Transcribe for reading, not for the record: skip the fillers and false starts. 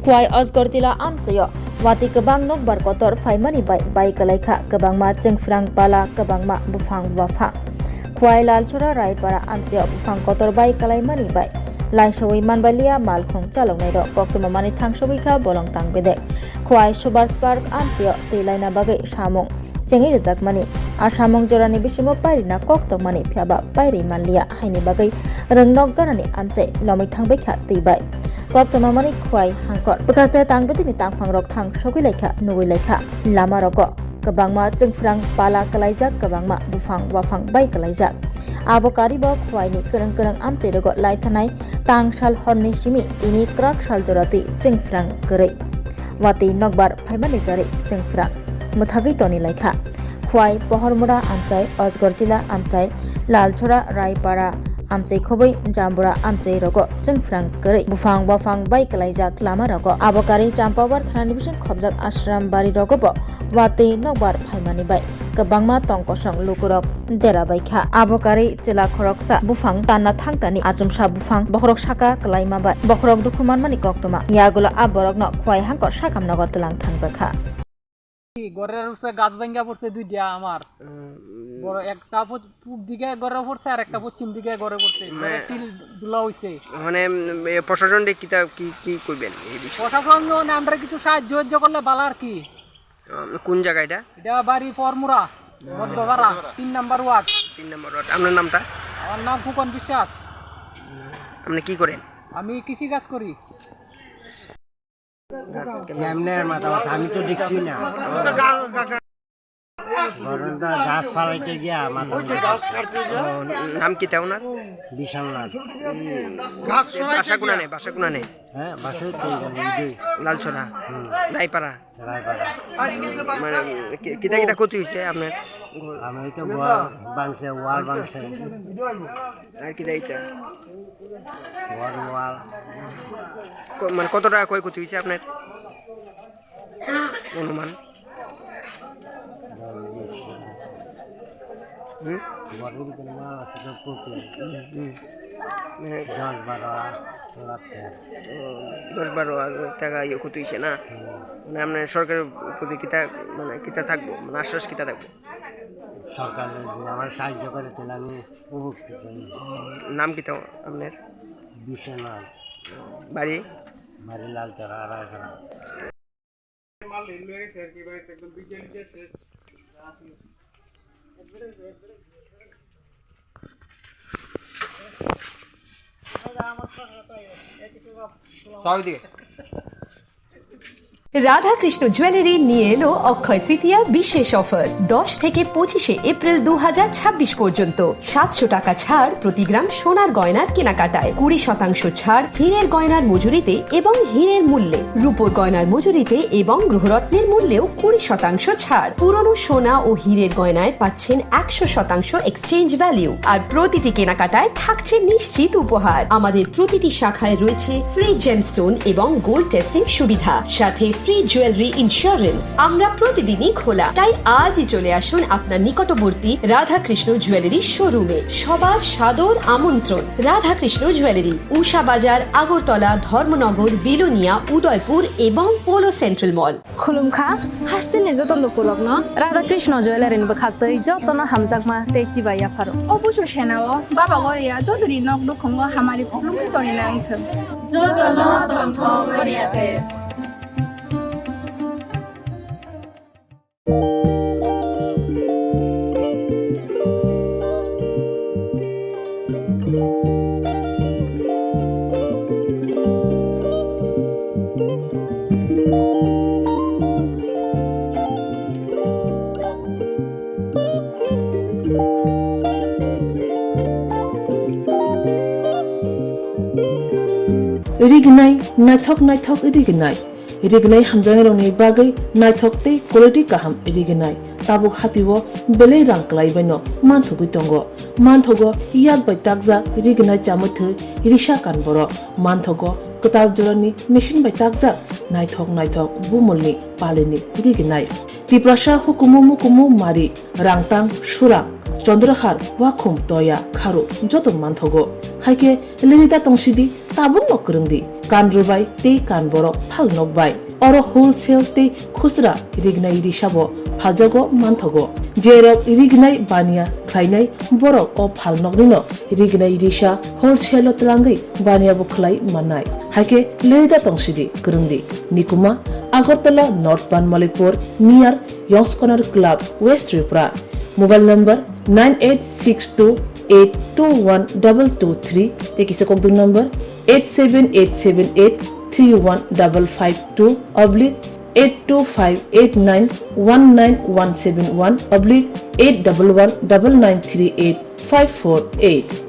Khowai Osgortila Amchaio Watwi Kebang Nokbar Kotor Phaimani Baikolaikha Kebangma Swrang Pala Kebangma Bwphang Khowai Lalchora Raipara Amchaio Bwphang Kotor Baikolaimani Laisawai Manbalia Malkhong Chalongnai ro Koktoma Mani Thangsogikha Bolong Tangbedek Khowai Subars Park Amchaio Teilaina Bagai Samung Chengi Rejakmani Asamung Jorani Bisingo Pairina Koktokmani Phiaba Pairi Manlia Haini Bagai Rengnok Garani Amchai Lomi Thangbekha Teibai Koktoma Mani Khowai Hangkor Bekaste Tangbedini Tangphang Rok Thang Sogilaikha Nugilaikha Lama Roko Kebangma Swrang Pala Kalaijak Kebangma Bwphang Baikolaijak Abokari bo Khowai ni kereng amchai rogo laithanai tang sal horni simi tini krak sal jorati Swrang gerei Watwi Nokbar Phaimani jari Swrang muthagui toni laikha Khowai Pohormura Amchai Osgortila Amchai Lalchora Raipara Amchai Khowai Jambura Amchai rogo Swrang gerei Bwphang Baikolaijak lama rogo Abokari Champawar Thana Division khobjak ashram bari rogo bo Watwi Nokbar Phaimani bai Kebangma tongkosong lukurok derabaikha abokari chela khoroksa Bwphang tanna thangtani achumsa Bwphang bokhorok saka kalaima bai bokhorok dukhumanmani koktoma yagulo aborokno Khowai hangkor sakamnago tlang thangjakha গরের উপরে গাছ ভাঙ্গা পড়ছে দুইটা আমার বড় একটা পূব দিকে গড়ে পড়ছে আর একটা পশ্চিম দিকে গড়ে পড়ছে মানে টিল দুলা হইছে মানে প্রশাসন কি কইবেন এই বিষয়ে প্রশাসন আমরা কিছু সাহায্য করলে ভালো আর কি কোন জায়গা এটা বাড়ি পরমুরা মধ্যপাড়া 3 নম্বর ওয়ার্ড আপনার নামটা আমার নাম ফুকন বিশ্বাস আপনি কি করেন আমি কৃষি কাজ করি আমি তো দেখছি না গাছ ফালাইতে গিয়া নাম কি তাও না বিশাল লাল বাসা কোনা নেই হ্যাঁ বাসে লালছড়া রায়পাড়া মানে কিতা ক্ষতি হয়েছে আপনার আমি তো বাংছে ওয়াল বাংছে আর কি দায়িত্ব ওয়াল মানে কত টাকা ক্ষয়ক্ষতি হয়েছে আপনার অনুমান মানে 10-12 টাকা ক্ষতি হয়েছে না মানে আপনার সরকারের প্রতি কিতা থাকবো মানে আশ্বাস কিতা থাকবো সরকার আমার সাহায্য করেছিল আমি উপকৃত নাম কি তাও আপনার বিশ্বনাথ বাড়ি লালচড়া রায়চড়া রাধাকৃষ্ণ জুয়েলারি নিয়ে এলো অক্ষয় তৃতীয়া বিশেষ অফার 10 থেকে 25 এপ্রিল 2026 পর্যন্ত 700 টাকা ছাড় প্রতি গ্রাম সোনার গয়নার কেনাকাটায় 20% ছাড় হীরের গয়নার মজুরিতে এবং হীরের মূল্যে রূপোর গয়নার মজুরিতে এবং গ্রহরত্নের মূল্যেও 20% ছাড় পুরনো সোনা ও হীরের গয়নায় পাচ্ছেন 100% এক্সচেঞ্জ ভ্যালু আর প্রতিটি কেনাকাটায় থাকছে নিশ্চিত উপহার আমাদের প্রতিটি শাখায় রয়েছে ফ্রি জেমস্টোন এবং গোল্ড টেস্টিং সুবিধা সাথে ফ্রি জুয়েলারি ইন্স্যুরেন্স আমরা প্রতিদিনই খোলা তাই আজই চলে আসুন আপনার নিকটবর্তী রাধাকৃষ্ণ জুয়েলারি শোরুমে সবার সাদর আমন্ত্রণ রাধাকৃষ্ণ জুয়েলারি উষা বাজার আগরতলা ধর্মনগর বিলোনিয়া উদয়পুর এবং পোলো সেন্ট্রাল মল खुलुमखा हास्तिने जत लोकलग्न राधाकृष्ण ज्वेलारिन बखाक्तै जतन हामजाकमा तेचिबा याफारो अबुसु सेनाओ बाबा गरिया जतरि नक दुखंग हामारि खुलुमखि तरिना आंथों जतन दंथ गरियाथे Rignai naithok rignai hamjangroni bagai naithok te quality kaham rignai tabuk hatiwo belai rang klaibaino manthugui tongo manthogo yak bai takja rignai chamuthu risha kanboro manthogo kotal jorani machine bai takja naithok bumulni palini rignai tiprasha hukumu mari rangtang surang চন্দ্রহার ওয়াখুম তয়া খারো যত মানথগো হাইকে লিলিতা তংসিদি তাবুন নকরংদি kan rubai te kan borok phal nokbai oro wholesale te khusra rignai risabo phaljago manthogo jerok rignai bania khlainai borok o phal noknino rignai risa wholesale tlangai bania bo khlai manai haike leida tongsidi kurungdi nikuma agartala north banmalipur near yos corner club west tripura mobile number 9862821223 tekisa kokdung number 87878315552 oblique 82589191171 oblique 8119938 548